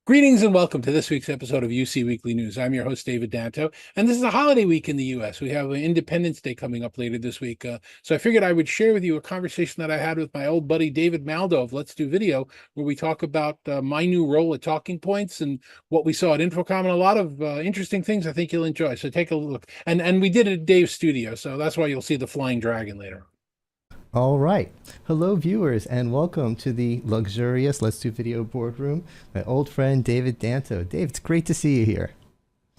Greetings and welcome to this week's episode of UC Weekly News. I'm your host, David Danto, and this is a holiday week in the U.S. We have Independence Day coming up later this week. So I figured I would share with you a conversation that I had with my old buddy, David Maldow of Let's Do Video, where we talk about my new role at TalkingPointz and what we saw at InfoComm and a lot of interesting things I think you'll enjoy. So take a look. And we did it at Dave's studio, so that's why you'll see the flying dragon later. All right. Hello, viewers, and welcome to the luxurious Let's Do Video boardroom. My old friend, David Danto. Dave, it's great to see you here.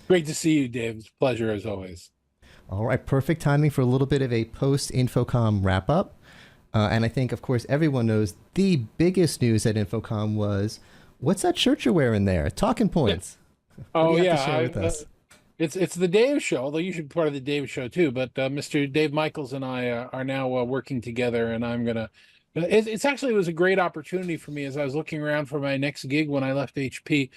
Great to see you, Dave. It's a pleasure as always. All right. Perfect timing for a little bit of a post-InfoComm wrap-up. And I think, of course, everyone knows the biggest news at InfoComm was, what's that shirt you're wearing there? Talking Points. Oh, what do you have yeah. to share with us? It's the Dave show, although you should be part of the Dave show too. But Mr. Dave Michaels and I are now working together, and I'm gonna. It's actually it was a great opportunity for me as I was looking around for my next gig when I left HP.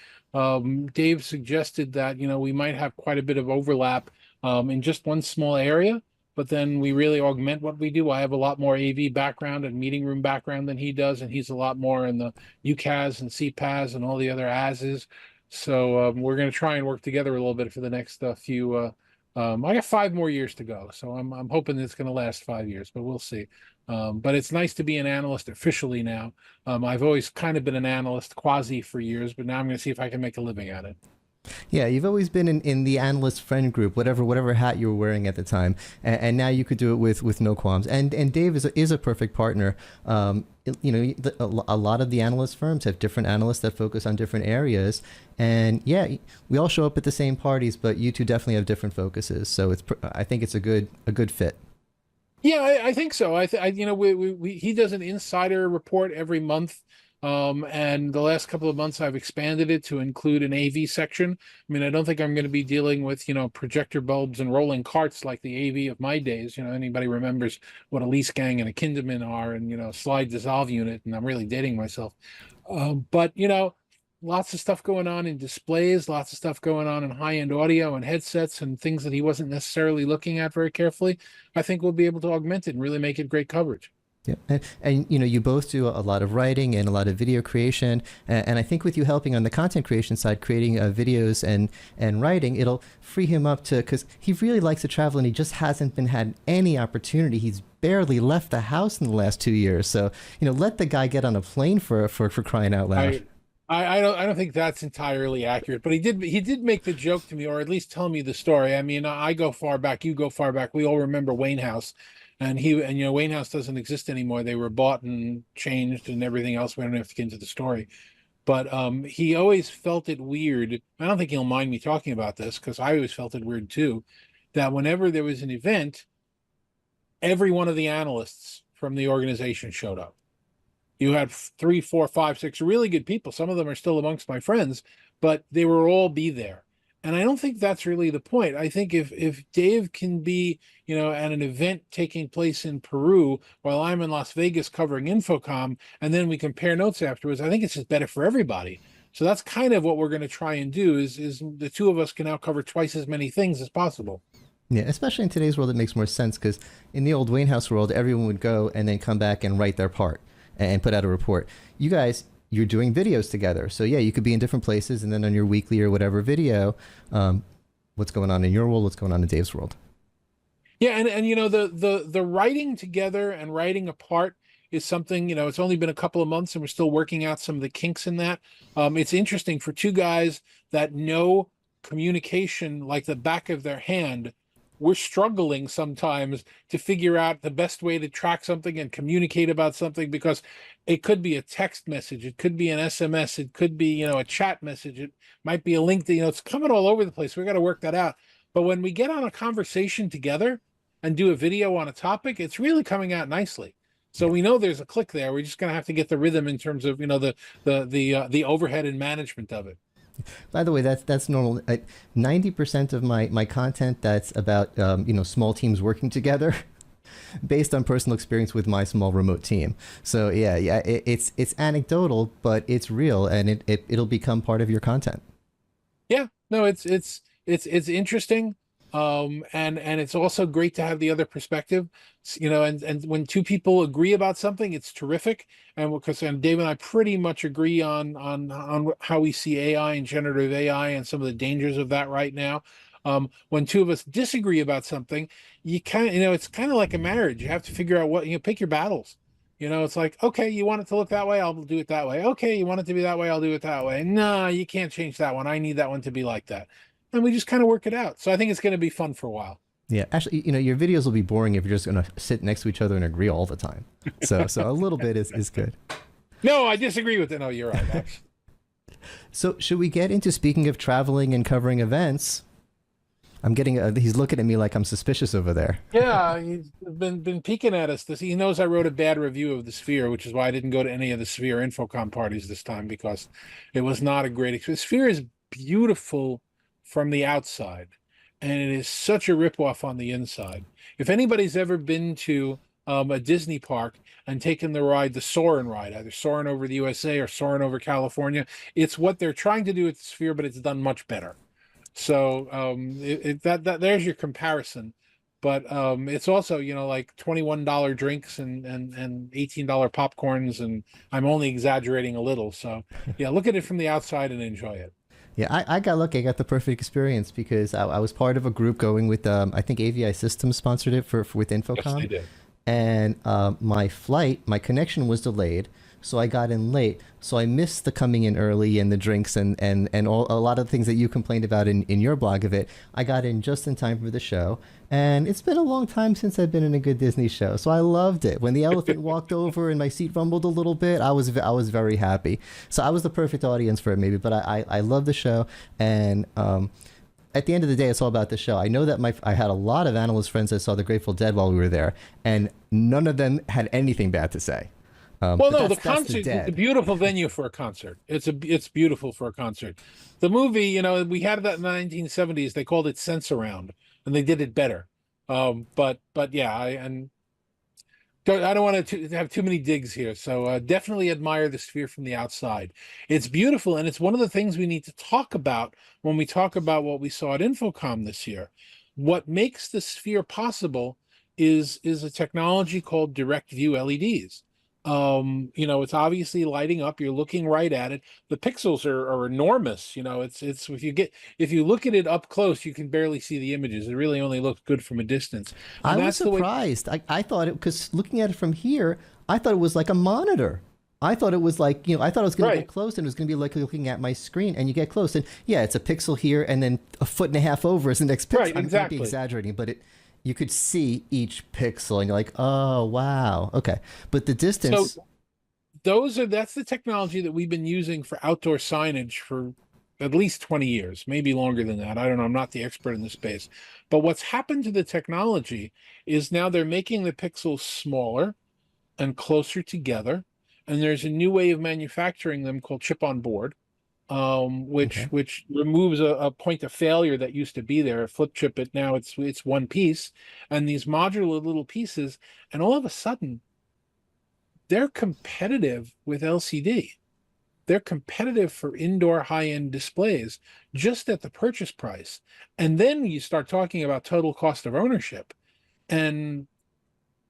Dave suggested that we might have quite a bit of overlap in just one small area, but then we really augment what we do. I have a lot more AV background and meeting room background than he does, and he's a lot more in the UCAS and CPAS and all the other ASs. So we're going to try and work together a little bit for the next few. I got 5 more years to go, so I'm hoping it's going to last 5 years, but we'll see. But it's nice to be an analyst officially now. I've always kind of been an analyst quasi for years, but now I'm going to see if I can make a living at it. Yeah, you've always been in the analyst friend group, whatever hat you were wearing at the time, and now you could do it with no qualms. And Dave is a perfect partner. A lot of the analyst firms have different analysts that focus on different areas, and yeah, we all show up at the same parties, but you two definitely have different focuses. So I think it's a good fit. Yeah, I think so. He does an insider report every month. And the last couple of months I've expanded it to include an AV section. I mean, I don't think I'm going to be dealing with, projector bulbs and rolling carts like the AV of my days. Anybody remembers what a lease gang and a Kinderman are and, slide dissolve unit, and I'm really dating myself. But lots of stuff going on in displays, lots of stuff going on in high-end audio and headsets and things that he wasn't necessarily looking at very carefully. I think we'll be able to augment it and really make it great coverage. Yeah, and you both do a lot of writing and a lot of video creation, and I think with you helping on the content creation side, creating videos and writing, it'll free him up because he really likes to travel and he just hasn't had any opportunity. He's barely left the house in the last 2 years, so let the guy get on a plane for crying out loud. I don't think that's entirely accurate, but he did make the joke to me, or at least tell me the story. I mean, I go far back, you go far back. We all remember Wayne House, and Wayne House doesn't exist anymore. They were bought and changed and everything else. We don't have to get into the story, but he always felt it weird. I don't think he'll mind me talking about this because I always felt it weird too, that whenever there was an event, every one of the analysts from the organization showed up. You had 3, 4, 5, 6 really good people. Some of them are still amongst my friends, but they will all be there. And I don't think that's really the point. I think if Dave can be, at an event taking place in Peru while I'm in Las Vegas covering InfoComm, and then we compare notes afterwards, I think it's just better for everybody. So that's kind of what we're going to try and do is the two of us can now cover twice as many things as possible. Yeah, especially in today's world, it makes more sense because in the old Wayne House world, everyone would go and then come back and write their part and put out a report. You guys, you're doing videos together. So yeah, you could be in different places and then on your weekly or whatever video, what's going on in your world, what's going on in Dave's world. Yeah, and the writing together and writing apart is something, it's only been a couple of months and we're still working out some of the kinks in that. It's interesting for two guys that know communication like the back of their hand. We're struggling sometimes to figure out the best way to track something and communicate about something because it could be a text message, it could be an SMS, it could be, a chat message, it might be a link that, it's coming all over the place. We got to work that out. But when we get on a conversation together and do a video on a topic, it's really coming out nicely. So we know there's a click there. We're just going to have to get the rhythm in terms of, the overhead and management of it. By the way, that's normal. 90% of my content that's about small teams working together, based on personal experience with my small remote team. So yeah, it's anecdotal, but it's real, and it'll become part of your content. Yeah, no, it's interesting. And it's also great to have the other perspective, and when two people agree about something, it's terrific. And because and Dave and I pretty much agree on how we see AI and generative AI and some of the dangers of that right now. When two of us disagree about something, you kind of, it's kind of like a marriage. You have to figure out pick your battles. It's like, okay, you want it to look that way, I'll do it that way. Okay, you want it to be that way, I'll do it that way. No, you can't change that one. I need that one to be like that. And we just kind of work it out. So I think it's going to be fun for a while. Yeah, actually, your videos will be boring if you're just going to sit next to each other and agree all the time. So a little bit is good. No, I disagree with it. No, you're right. So should we get into, speaking of traveling and covering events? I'm getting he's looking at me like I'm suspicious over there. Yeah, he's been peeking at us. He knows I wrote a bad review of the Sphere, which is why I didn't go to any of the Sphere InfoComm parties this time, because it was not a great experience. Sphere is beautiful from the outside, and it is such a ripoff on the inside. If anybody's ever been to a Disney park and taken the Soarin' ride, either Soarin' over the USA or Soarin' over California, it's what they're trying to do with the Sphere, but it's done much better. So there's your comparison. But it's also, like $21 drinks and $18 popcorns, and I'm only exaggerating a little. So yeah, look at it from the outside and enjoy it. Yeah, I got lucky. I got the perfect experience because I was part of a group going with, I think AVI Systems sponsored it with InfoComm. Yes, they did. And my connection was delayed, so I got in late. So I missed the coming in early and the drinks and all, a lot of the things that you complained about in your blog of it. I got in just in time for the show. And it's been a long time since I've been in a good Disney show, so I loved it. When the elephant walked over and my seat rumbled a little bit, I was very happy. So I was the perfect audience for it, maybe. But I love the show, and at the end of the day, it's all about the show. I know that I had a lot of analyst friends that saw the Grateful Dead while we were there, and none of them had anything bad to say. Well, no, the concert is a beautiful venue for a concert. It's beautiful for a concert. The movie, we had that in the 1970s. They called it Sense-Around, and they did it better. But yeah, I don't want to have too many digs here. So definitely admire the Sphere from the outside. It's beautiful, and it's one of the things we need to talk about when we talk about what we saw at InfoComm this year. What makes the Sphere possible is a technology called direct view LEDs. It's obviously lighting up. You're looking right at it. The pixels are enormous. It's if you look at it up close, you can barely see the images. It really only looks good from a distance. And I was surprised. I thought it, because looking at it from here, I thought it was like a monitor. I thought it was like, I thought it was going to get close and it was going to be like looking at my screen, and you get close and yeah, it's a pixel here and then a foot and a half over is the next pixel. Right, exactly. I'm not exaggerating, but you could see each pixel and you're like, oh, wow. Okay. But the distance. So that's the technology that we've been using for outdoor signage for at least 20 years, maybe longer than that. I don't know. I'm not the expert in the space. But what's happened to the technology is now they're making the pixels smaller and closer together. And there's a new way of manufacturing them called chip on board. Which removes a point of failure that used to be there. A flip chip, now it's one piece, and these modular little pieces, and all of a sudden, they're competitive with LCD. They're competitive for indoor high-end displays just at the purchase price, and then you start talking about total cost of ownership, and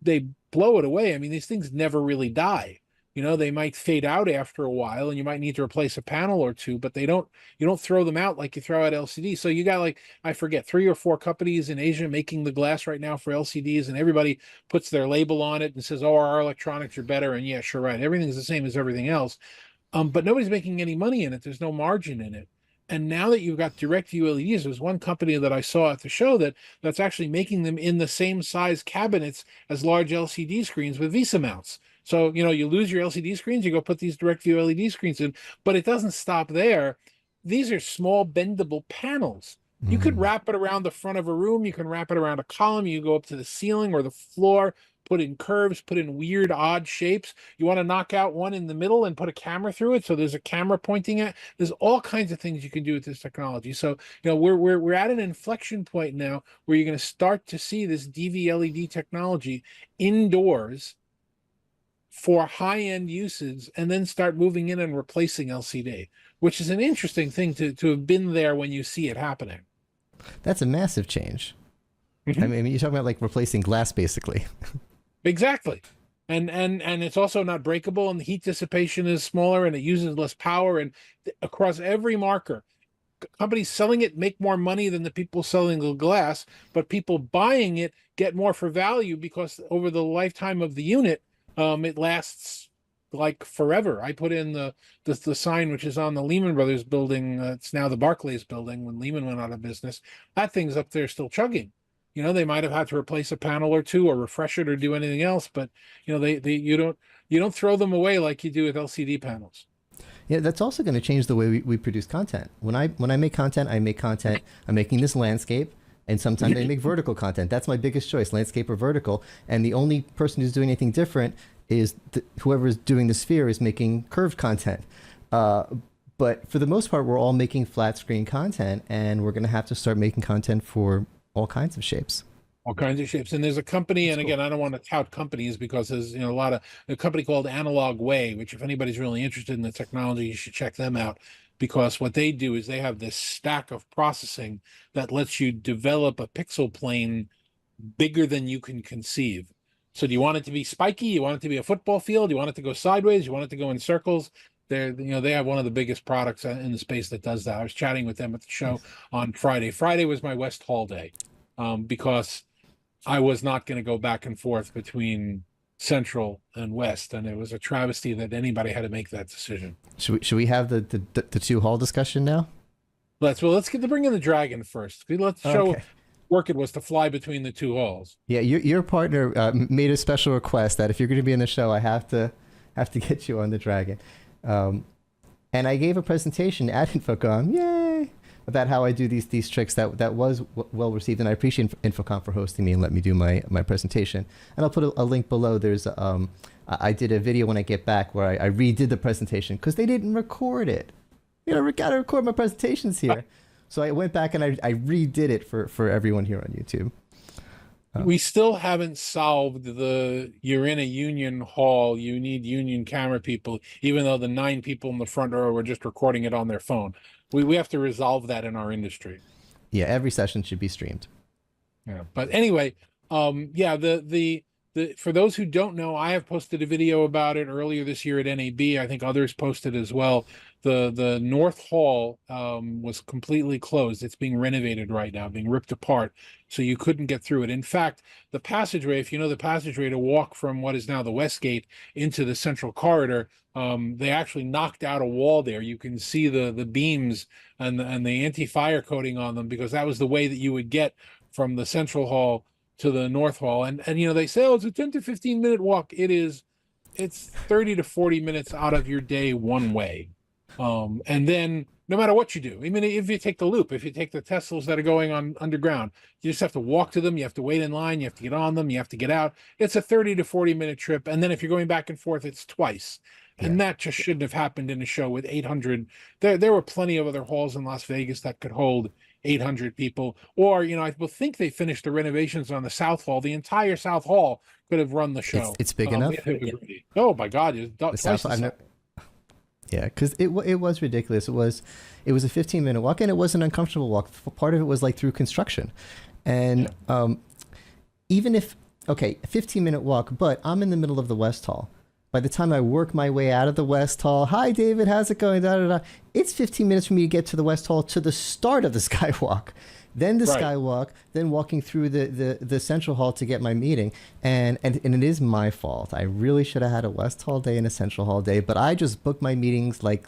they blow it away. I mean, these things never really die. They might fade out after a while and you might need to replace a panel or two, but you don't throw them out like you throw out LCD. So you got, like, I forget, 3 or 4 companies in Asia making the glass right now for LCDs, and everybody puts their label on it and says, oh, our electronics are better. And yeah, sure, right. Everything's the same as everything else. But nobody's making any money in it. There's no margin in it. And now that you've got direct view LEDs, there's one company that I saw at the show that's actually making them in the same size cabinets as large LCD screens with VESA mounts. So, you lose your LCD screens, you go put these direct view LED screens in, but it doesn't stop there. These are small bendable panels. You could wrap it around the front of a room. You can wrap it around a column. You go up to the ceiling or the floor, put in curves, put in weird, odd shapes. You want to knock out one in the middle and put a camera through it, so there's a camera pointing at. There's all kinds of things you can do with this technology. So, we're at an inflection point now where you're going to start to see this DV LED technology indoors for high-end uses, and then start moving in and replacing LCD, which is an interesting thing to have been there when you see it happening. That's a massive change. I mean, you're talking about like replacing glass, basically. Exactly. And it's also not breakable, and the heat dissipation is smaller, and it uses less power. And across every marker, companies selling it make more money than the people selling the glass, but people buying it get more for value because over the lifetime of the unit, it lasts like forever. I put in the sign which is on the Lehman Brothers building. It's now the Barclays building when Lehman went out of business. That thing's up there still chugging. They might have had to replace a panel or two or refresh it or do anything else, but they you don't throw them away like you do with LCD panels. Yeah, that's also going to change the way we produce content. When I make content, I'm making this landscape, and sometimes I make vertical content. That's my biggest choice, landscape or vertical. And the only person who's doing anything different is whoever's doing the sphere is making curved content. But for the most part, we're all making flat screen content, and we're going to have to start making content for all kinds of shapes. All kinds of shapes. And there's a company, That's and cool. again, I don't want to tout companies because there's a company called Analog Way, which if anybody's really interested in the technology, you should check them out, because what they do is they have this stack of processing that lets you develop a pixel plane bigger than you can conceive. So do you want it to be spiky? You want it to be a football field? You want it to go sideways? You want it to go in circles? They have one of the biggest products in the space that does that. I was chatting with them at the show on Friday. Friday was my West Hall day, because I was not going to go back and forth between Central and West, and it was a travesty that anybody had to make that decision. Should we have the two hall discussion now? Let's get to bring in the dragon first. Let's show work it was to fly between the two halls. Yeah, your partner made a special request that if you're going to be in the show, I have to get you on the dragon. And I gave a presentation at InfoComm, yay, about how I do these tricks that was well received, and I appreciate InfoComm for hosting me and let me do my presentation. And I'll put a link below. There's I did a video when I get back where I redid the presentation because they didn't record it. Gotta record my presentations here. So I went back and I redid it for everyone here on YouTube. We still haven't solved you're in a union hall, you need union camera people, even though the 9 people in the front row were just recording it on their phone. We have to resolve that in our industry. Yeah, every session should be streamed. Yeah, but anyway, yeah, for those who don't know, I have posted a video about it earlier this year at NAB. I think others posted as well. The North Hall was completely closed. It's being renovated right now, being ripped apart, so you couldn't get through it. In fact, the passageway, if you know the passageway to walk from what is now the West Gate into the central corridor, they actually knocked out a wall there. You can see the beams and the anti-fire coating on them, because that was the way that you would get from the central hall to the North Hall. And they say, oh, it's a 10 to 15 minute walk. It's 30 to 40 minutes out of your day one way. And then no matter what you do, even if you take the loop, if you take the Teslas that are going on underground, you just have to walk to them. You have to wait in line. You have to get on them. You have to get out. It's a 30 to 40 minute trip. And then if you're going back and forth, it's twice. And that just shouldn't have happened in a show with 800. There were plenty of other halls in Las Vegas that could hold 800 people. Or, I will think they finished the renovations on the South Hall. The entire South Hall could have run the show. It's big enough. Oh my God. It's twice the size. Yeah, because it was ridiculous. It was a 15-minute walk, and it was an uncomfortable walk. Part of it was like through construction. And even if, a 15-minute walk, but I'm in the middle of the West Hall. By the time I work my way out of the West Hall, hi, David, how's it going? Da, da, da. It's 15 minutes for me to get to the West Hall to the start of the Skywalk. Then the Skywalk, then walking through the Central Hall to get my meeting. And it is my fault. I really should have had a West Hall day and a Central Hall day, but I just booked my meetings like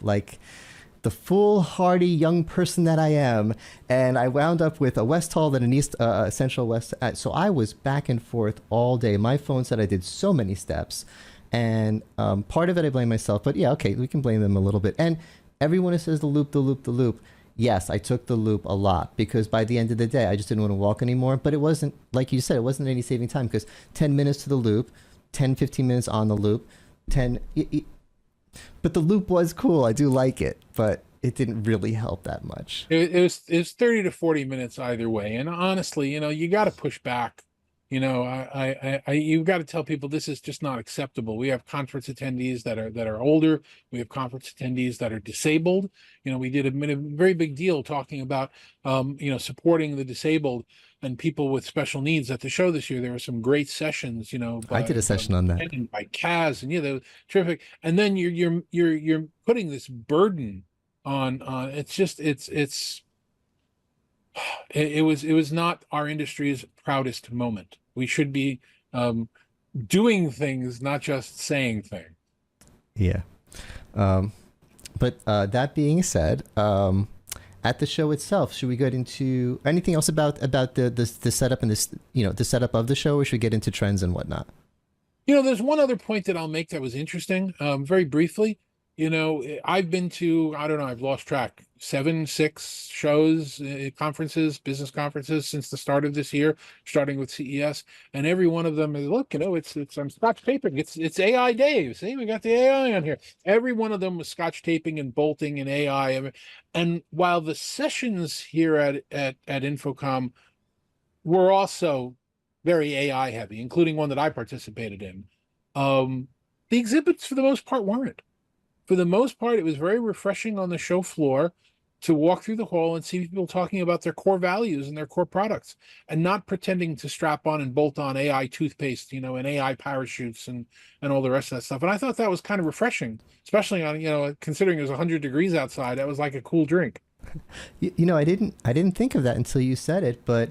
the foolhardy young person that I am, and I wound up with a West Hall, then an East, Central West. So I was back and forth all day. My phone said I did so many steps. And part of it I blame myself, but yeah, okay, we can blame them a little bit. And everyone who says the loop. Yes, I took the loop a lot because by the end of the day, I just didn't want to walk anymore. But it wasn't, like you said, it wasn't any saving time because 10 minutes to the loop, 10, 15 minutes on the loop, but the loop was cool. I do like it, but it didn't really help that much. It was 30 to 40 minutes either way. And honestly, you got to push back. You've got to tell people this is just not acceptable. We have conference attendees that are older. We have conference attendees that are disabled. We did a very big deal talking about, supporting the disabled and people with special needs at the show this year. There were some great sessions, I did a session on that. by Kaz, and they were terrific. And then you're putting this burden on it was not our industry's proudest moment. We should be doing things, not just saying things. Yeah. But that being said, at the show itself, should we get into anything else about the setup and the setup of the show, or should we get into trends and whatnot? There's one other point that I'll make that was interesting, very briefly. I've been to, I don't know, I've lost track, 6 shows, conferences, business conferences since the start of this year, starting with CES, and every one of them is, look, it's I'm scotch taping. It's AI Dave. See, we got the AI on here. Every one of them was scotch taping and bolting and AI. And while the sessions here at InfoComm were also very AI heavy, including one that I participated in, the exhibits for the most part weren't. For the most part, it was very refreshing on the show floor to walk through the hall and see people talking about their core values and their core products, and not pretending to strap on and bolt on AI toothpaste, and AI parachutes and all the rest of that stuff. And I thought that was kind of refreshing, especially on, considering it was 100 degrees outside. That was like a cool drink. I didn't think of that until you said it, but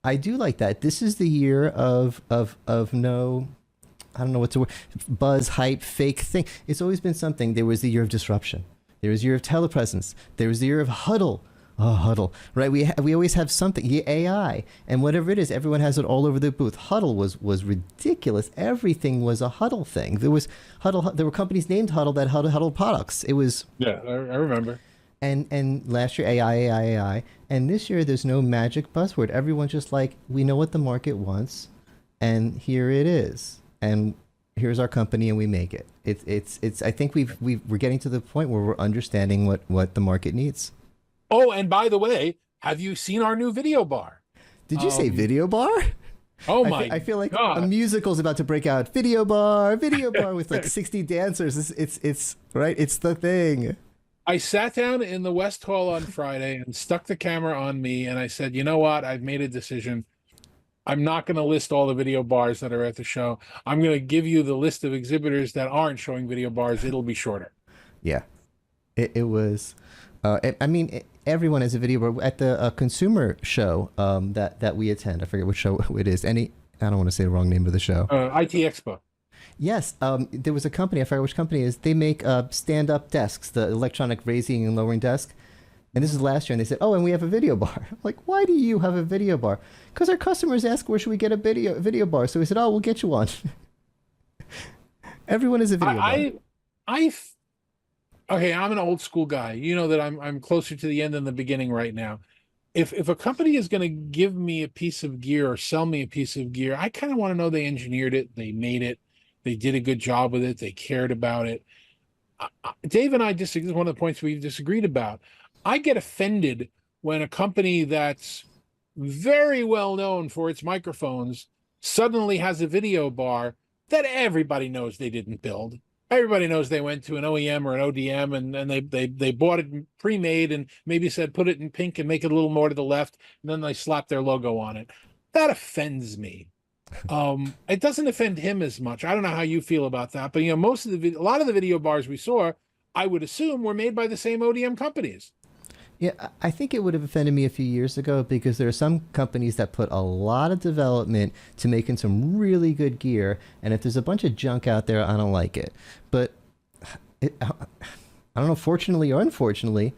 I do like that. This is the year of no, I don't know what to buzz, hype, fake thing. It's always been something. There was the year of disruption. There was the year of telepresence. There was the year of huddle. Oh, huddle, right? We always have something. AI and whatever it is, everyone has it all over the booth. Huddle was ridiculous. Everything was a huddle thing. There was huddle. There were companies named Huddle that huddle products. It was. Yeah, I remember. And last year AI, and this year there's no magic buzzword. Everyone's just like, we know what the market wants, and here it is. And here's our company, and we make it. It's. I think we're getting to the point where we're understanding what the market needs. Oh, and by the way, have you seen our new video bar? Did you say video bar? Oh my! I feel like God. A musical's about to break out. Video bar with like 60 dancers. It's right. It's the thing. I sat down in the West Hall on Friday and stuck the camera on me, and I said, you know what? I've made a decision. I'm not going to list all the video bars that are at the show. I'm going to give you the list of exhibitors that aren't showing video bars. It'll be shorter. Yeah. It was, everyone has a video bar at the consumer show that we attend. I forget which show it is. I don't want to say the wrong name of the show. IT Expo. Yes. There was a company, I forget which company it is. They make stand-up desks, the electronic raising and lowering desk. And this is last year, and they said, oh, and we have a video bar. I'm like, why do you have a video bar? Because our customers ask, where should we get a video bar? So we said, oh, we'll get you one. Everyone is a video bar. Okay, I'm an old school guy. You know that I'm closer to the end than the beginning right now. If a company is going to give me a piece of gear or sell me a piece of gear, I kind of want to know they engineered it, they made it, they did a good job with it, they cared about it. Dave and I disagree. This is one of the points we've disagreed about. I get offended when a company that's very well known for its microphones suddenly has a video bar that everybody knows they didn't build. Everybody knows they went to an OEM or an ODM and they bought it pre-made and maybe said put it in pink and make it a little more to the left, and then they slap their logo on it. That offends me. It doesn't offend him as much. I don't know how you feel about that, but a lot of the video bars we saw, I would assume, were made by the same ODM companies. Yeah, I think it would have offended me a few years ago because there are some companies that put a lot of development to making some really good gear, and if there's a bunch of junk out there, I don't like it. But I don't know, fortunately or unfortunately,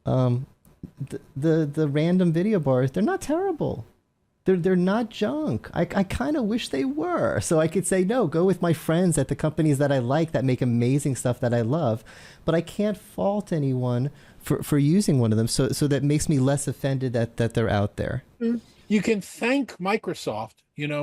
the random video bars, they're not terrible. They're not junk. I kind of wish they were, so I could say, no, go with my friends at the companies that I like that make amazing stuff that I love. But I can't fault anyone for using one of them, so that makes me less offended that they're out there. You can thank Microsoft,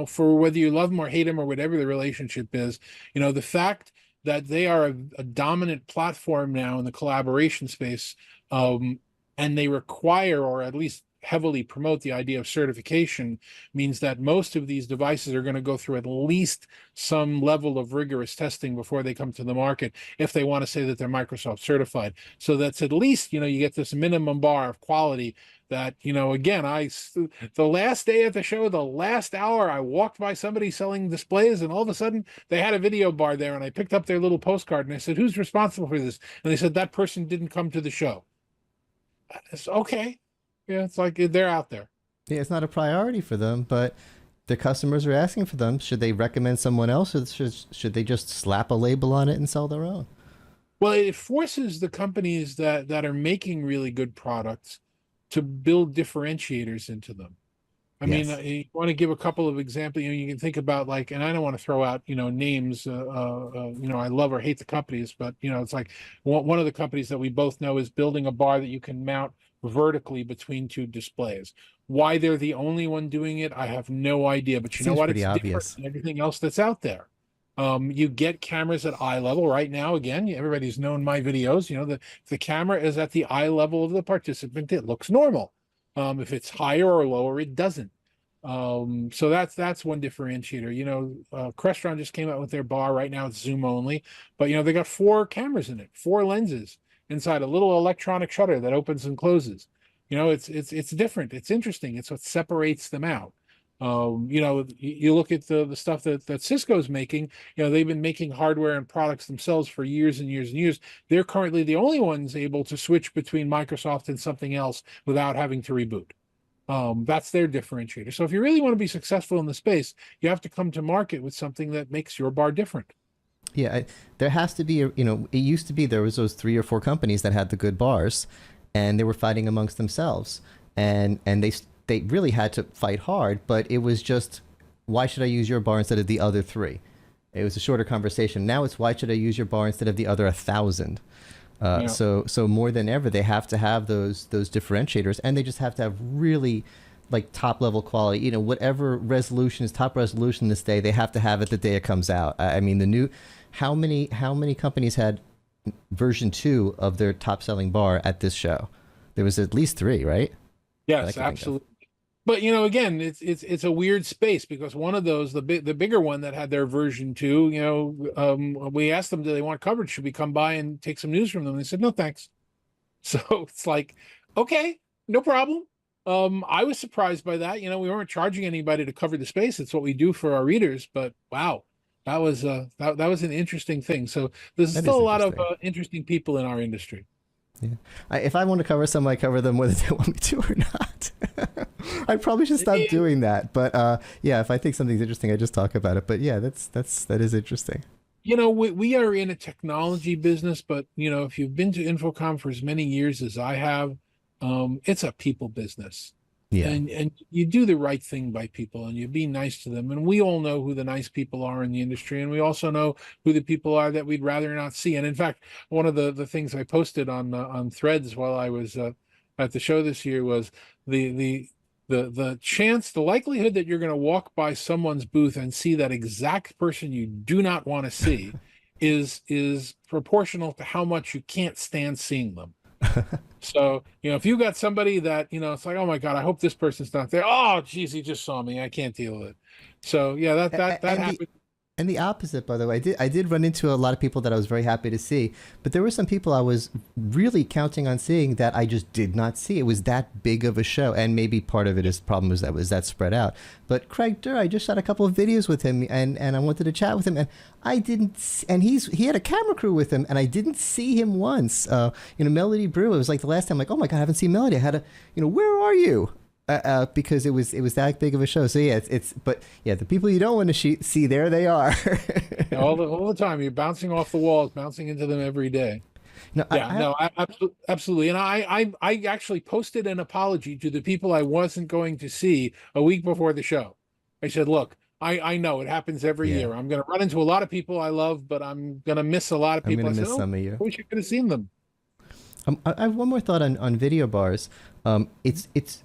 for whether you love them or hate them or whatever the relationship is. The fact that they are a dominant platform now in the collaboration space, and they require, or at least heavily promote the idea of certification means that most of these devices are going to go through at least some level of rigorous testing before they come to the market if they want to say that they're Microsoft certified. So that's at least, you get this minimum bar of quality that, again, the last day at the show, the last hour, I walked by somebody selling displays, and all of a sudden they had a video bar there, and I picked up their little postcard and I said, "Who's responsible for this?" And they said, "That person didn't come to the show." It's okay. Yeah, it's like they're out there. Yeah, it's not a priority for them, but their customers are asking for them. Should they recommend someone else, or should they just slap a label on it and sell their own? Well, it forces the companies that are making really good products to build differentiators into them. I mean, Yes. you want to give a couple of examples. You can think about, like, and I don't want to throw out, names. I love or hate the companies, but it's like one of the companies that we both know is building a bar that you can mount vertically between two displays. Why they're the only one doing it, I have no idea. But you know Seems what? pretty It's different obvious. than everything else that's out there. You get cameras at eye level right now. Again, everybody's known my videos. The camera is at the eye level of the participant. It looks normal. If it's higher or lower, it doesn't. So that's one differentiator. Crestron just came out with their bar. Right now it's zoom only, but they got 4 cameras in it, 4 lenses inside a little electronic shutter that opens and closes. It's different. It's interesting. It's what separates them out. You look at the stuff that Cisco's making. They've been making hardware and products themselves for years and years and years. They're currently the only ones able to switch between Microsoft and something else without having to reboot. That's their differentiator. So if you really want to be successful in the space, you have to come to market with something that makes your bar different. Yeah, there has to be, it used to be there was those 3 or 4 companies that had the good bars, and they were fighting amongst themselves, and they really had to fight hard, but it was just, why should I use your bar instead of the other 3? It was a shorter conversation. Now it's, why should I use your bar instead of the other 1,000? Yeah. So more than ever, they have to have those differentiators, and they just have to have really like top level quality. Whatever resolution is top resolution this day, they have to have it the day it comes out. I mean, how many companies had version 2 of their top selling bar at this show? There was at least 3, right? Yes, absolutely. But again, it's a weird space, because one of those, the bigger one that had their version 2, we asked them, do they want coverage? Should we come by and take some news from them? And they said, no, thanks. So it's like, okay, no problem. I was surprised by that. We weren't charging anybody to cover the space. It's what we do for our readers. But wow, that was that was an interesting thing. So there's That still is a lot of interesting. interesting people in our industry. Yeah. If I want to cover some, I cover them whether they want me to or not. I probably should stop doing that. But yeah, if I think something's interesting, I just talk about it. But yeah, that is interesting. We are in a technology business, but if you've been to InfoComm for as many years as I have, it's a people business. Yeah. And you do the right thing by people, and you be nice to them. And we all know who the nice people are in the industry, and we also know who the people are that we'd rather not see. And in fact, one of the things I posted on Threads while I was at the show this year was the the likelihood that you're going to walk by someone's booth and see that exact person you do not want to see is proportional to how much you can't stand seeing them. So, if you got somebody that, it's like, oh my God, I hope this person's not there. Oh, geez, he just saw me. I can't deal with it. So yeah, that happened. And the opposite, by the way, I did run into a lot of people that I was very happy to see, but there were some people I was really counting on seeing that I just did not see. It was that big of a show, and maybe part of it is problem was that spread out. But Craig Durr, I just shot a couple of videos with him, and I wanted to chat with him, and I didn't. And he had a camera crew with him, and I didn't see him once. Melody Brew. It was like the last time, like, oh my God, I haven't seen Melody. I had to, where are you? Because it was that big of a show. So yeah, but yeah, the people you don't want to see, there they are. all the time. You're bouncing off the walls, bouncing into them every day. No, Absolutely. And I actually posted an apology to the people I wasn't going to see a week before the show. I said, look, I know it happens every year. I'm going to run into a lot of people I love, but I'm going to miss a lot of people. I'm going to miss some of you. I wish you could have seen them. I have one more thought on video bars. It's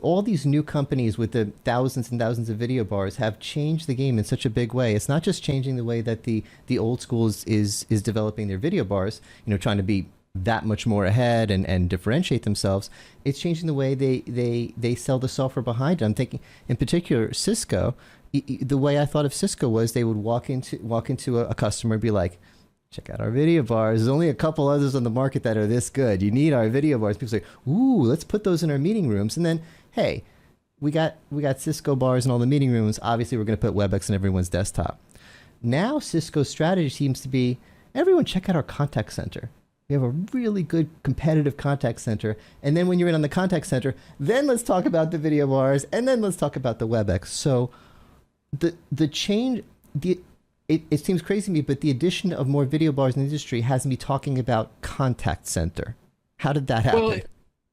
all these new companies with the thousands and thousands of video bars have changed the game in such a big way. It's not just changing the way that the old schools is developing their video bars, trying to be that much more ahead and differentiate themselves. It's changing the way they sell the software behind it. I'm thinking, in particular, Cisco. The way I thought of Cisco was they would walk into a customer and be like, check out our video bars. There's only a couple others on the market that are this good. You need our video bars. People say, ooh, let's put those in our meeting rooms. And then, hey, we got Cisco bars in all the meeting rooms. Obviously, we're going to put WebEx on everyone's desktop. Now, Cisco's strategy seems to be, everyone check out our contact center. We have a really good competitive contact center. And then when you're in on the contact center, then let's talk about the video bars, and then let's talk about the WebEx. So the change, it seems crazy to me, but the addition of more video bars in the industry has me talking about contact center. How did that happen? Well,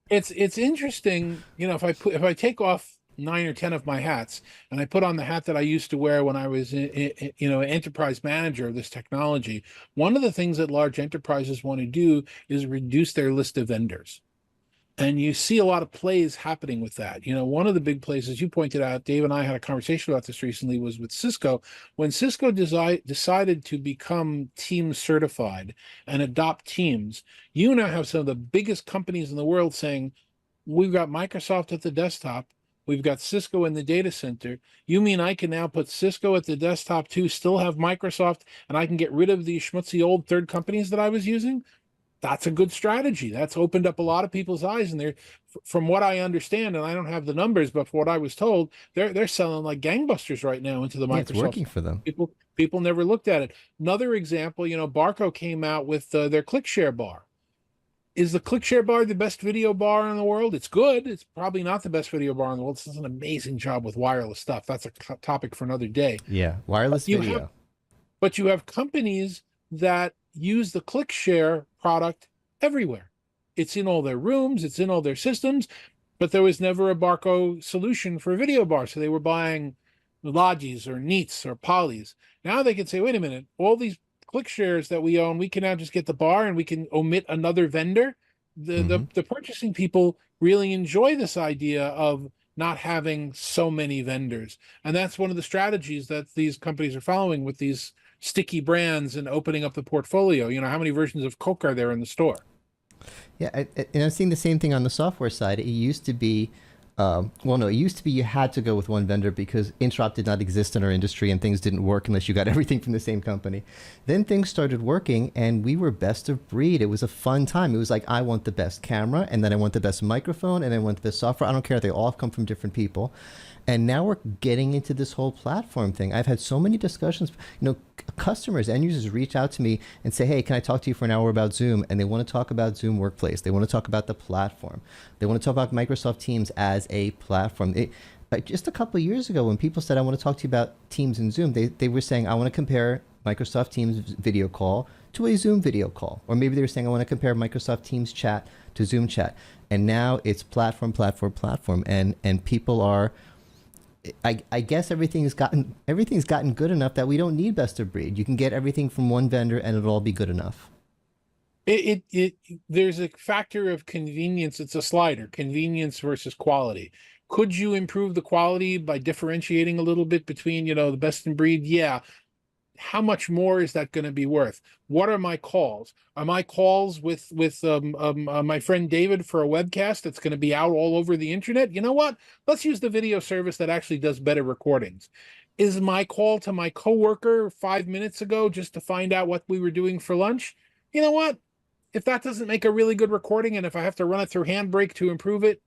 it's interesting, if I take off 9 or 10 of my hats and I put on the hat that I used to wear when I was an enterprise manager of this technology, one of the things that large enterprises want to do is reduce their list of vendors. And you see a lot of plays happening with that. One of the big plays, as you pointed out, Dave and I had a conversation about this recently, was with Cisco. When Cisco decided to become Teams certified and adopt Teams, you now have some of the biggest companies in the world saying, we've got Microsoft at the desktop, we've got Cisco in the data center. You mean I can now put Cisco at the desktop too, still have Microsoft, and I can get rid of these schmutzy old third companies that I was using? That's a good strategy. That's opened up a lot of people's eyes. And from what I understand, and I don't have the numbers, but from what I was told, they're selling like gangbusters right now into the Microsoft. It's working for them. People never looked at it. Another example, Barco came out with their ClickShare bar. Is the ClickShare bar the best video bar in the world? It's good. It's probably not the best video bar in the world. It does an amazing job with wireless stuff. That's a topic for another day. Yeah, wireless video. But you have companies that use the ClickShare product everywhere. It's in all their rooms, it's in all their systems, but there was never a Barco solution for a video bar. So they were buying Logis or Neats or Polys. Now they can say, wait a minute, all these ClickShares that we own, we can now just get the bar and we can omit another vendor. The purchasing people really enjoy this idea of not having so many vendors. And that's one of the strategies that these companies are following with these sticky brands and opening up the portfolio. How many versions of Coke are there in the store? Yeah, and I'm seeing the same thing on the software side. It used to be, it used to be you had to go with one vendor because interop did not exist in our industry and things didn't work unless you got everything from the same company. Then things started working and we were best of breed. It was a fun time. It was like, I want the best camera, and then I want the best microphone, and then I want the best software. I don't care. They all come from different people. And now we're getting into this whole platform thing. I've had so many discussions, customers, end users reach out to me and say, hey, can I talk to you for an hour about Zoom? And they want to talk about Zoom Workplace. They want to talk about the platform. They want to talk about Microsoft Teams as a platform. Just a couple of years ago, when people said, I want to talk to you about Teams and Zoom, they were saying, I want to compare Microsoft Teams video call to a Zoom video call. Or maybe they were saying, I want to compare Microsoft Teams chat to Zoom chat. And now it's platform. And people are, I guess everything's gotten good enough that we don't need best of breed. You can get everything from one vendor and it'll all be good enough. There's a factor of convenience. It's a slider, convenience versus quality. Could you improve the quality by differentiating a little bit between, the best in breed? Yeah. How much more is that going to be worth? What are my calls? Are my calls with my friend David for a webcast that's going to be out all over the internet? You know what? Let's use the video service that actually does better recordings. Is my call to my coworker 5 minutes ago just to find out what we were doing for lunch? You know what? If that doesn't make a really good recording, and if I have to run it through Handbrake to improve it,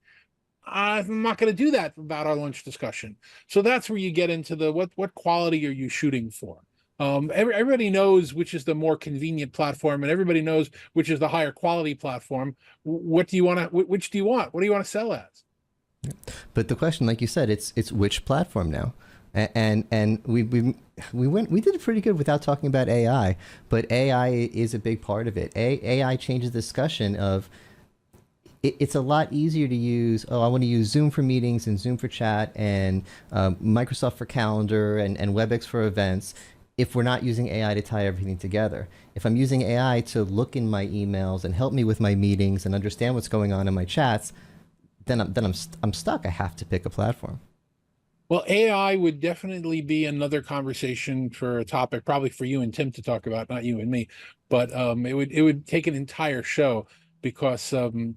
I'm not going to do that about our lunch discussion. So that's where you get into the what quality are you shooting for? Everybody knows which is the more convenient platform, and everybody knows which is the higher quality platform. What do you want to? Which do you want? What do you want to sell as? But the question, like you said, it's which platform now, and we did pretty good without talking about AI, but AI is a big part of it. AI changes the discussion of. It's a lot easier to use. Oh, I want to use Zoom for meetings and Zoom for chat and Microsoft for calendar and WebEx for events. If we're not using AI to tie everything together. If I'm using AI to look in my emails and help me with my meetings and understand what's going on in my chats, then I'm stuck. I have to pick a platform. Well, AI would definitely be another conversation for a topic, probably for you and Tim to talk about, not you and me. But it would take an entire show because I'm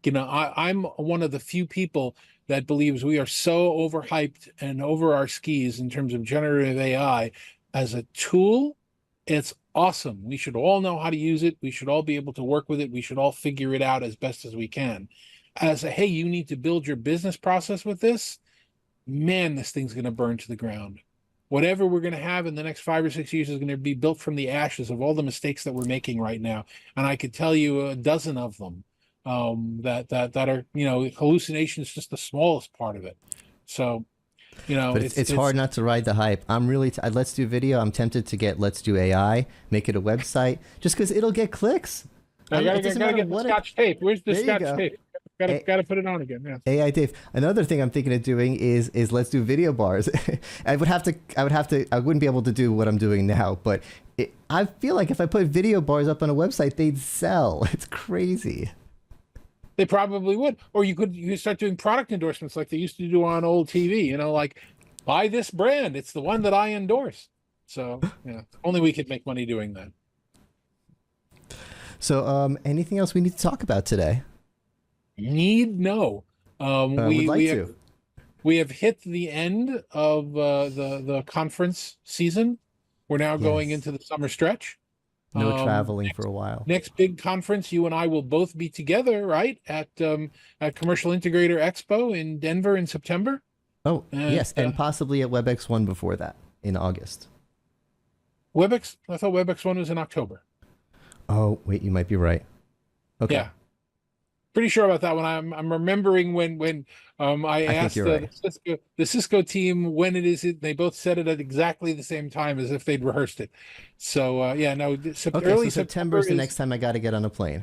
one of the few people that believes we are so overhyped and over our skis in terms of generative AI as a tool. It's awesome. We should all know how to use it. We should all be able to work with it. We should all figure it out as best as we can. As a, hey, you need to build your business process with this, man, this thing's going to burn to the ground. Whatever we're going to have in the next 5 or 6 years is going to be built from the ashes of all the mistakes that we're making right now. And I could tell you a dozen of them that are, hallucinations, just the smallest part of it. So, But it's hard not to ride the hype. I'm really, Let's Do Video. I'm tempted to get Let's Do AI, make it a website, just because it'll get clicks. I gotta get the Scotch tape. Where's the Scotch tape? Gotta put it on again. Yeah. AI Dave. Another thing I'm thinking of doing is Let's Do Video bars. I wouldn't be able to do what I'm doing now, but I feel like if I put video bars up on a website, they'd sell. It's crazy. They probably would. Or you could start doing product endorsements like they used to do on old TV, like buy this brand. It's the one that I endorse. So yeah, only we could make money doing that. So anything else we need to talk about today? No. We have hit the end of the conference season. We're now going into the summer stretch. No traveling for a while. Next big conference, you and I will both be together, right? At Commercial Integrator Expo in Denver in September. Oh, yes, and possibly at WebEx1 before that in August. I thought WebEx1 was in October. Oh, wait, you might be right. Okay. Yeah. Pretty sure about that one. I'm remembering when I asked the Cisco team when it is. They both said it at exactly the same time as if they'd rehearsed it. So early so September is the next time I got to get on a plane.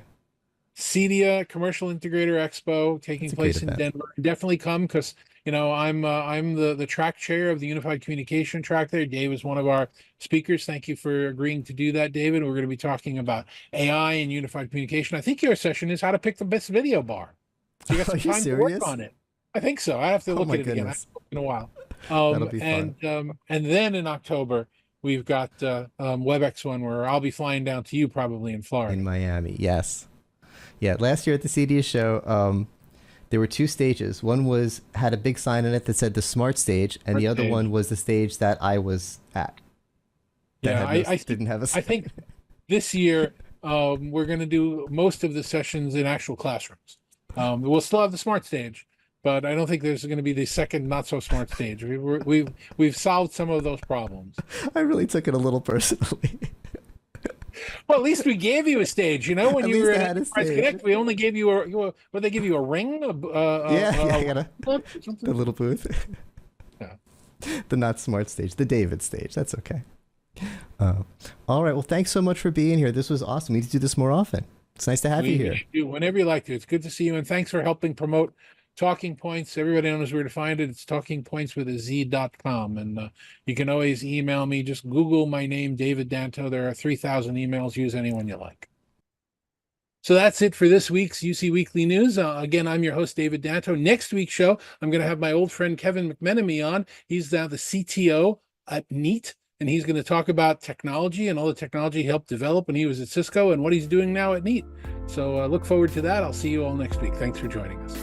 CEDIA Commercial Integrator Expo taking place in Denver. Definitely come because I'm the track chair of the Unified Communication track there. Dave is one of our speakers. Thank you for agreeing to do that, David. We're going to be talking about AI and unified communication. I think your session is how to pick the best video bar. So you got some time to work on it. I think so. I have to look at it again. I haven't looked in a while. That'll be fun. And then in October we've got WebEx1 where I'll be flying down to you probably in Florida. In Miami, yes. Yeah, last year at the CEDIA show, there were two stages. One had a big sign on it that said the smart stage, and the other one was the stage that I was at. I didn't have a sign. I think this year we're going to do most of the sessions in actual classrooms. We'll still have the smart stage, but I don't think there's going to be the second not so smart stage. We've solved some of those problems. I really took it a little personally. Well, at least we gave you a stage. When you were at Enterprise Connect, we only gave you they give you a ring? I got the little booth. Yeah. The not smart stage, the David stage. That's okay. All right. Well, thanks so much for being here. This was awesome. We need to do this more often. It's nice to have you here. Whenever you like to. It's good to see you, and thanks for helping promote TalkingPointz. Everybody knows where to find it. It's TalkingPointz with a Z.com. And you can always email me. Just Google my name, David Danto. There are 3,000 emails. Use any one you like. So that's it for this week's UC Weekly News. Again, I'm your host, David Danto. Next week's show, I'm going to have my old friend Kevin McMenemy on. He's now the CTO at Neat, and he's going to talk about technology and all the technology he helped develop when he was at Cisco and what he's doing now at Neat. So look forward to that. I'll see you all next week. Thanks for joining us.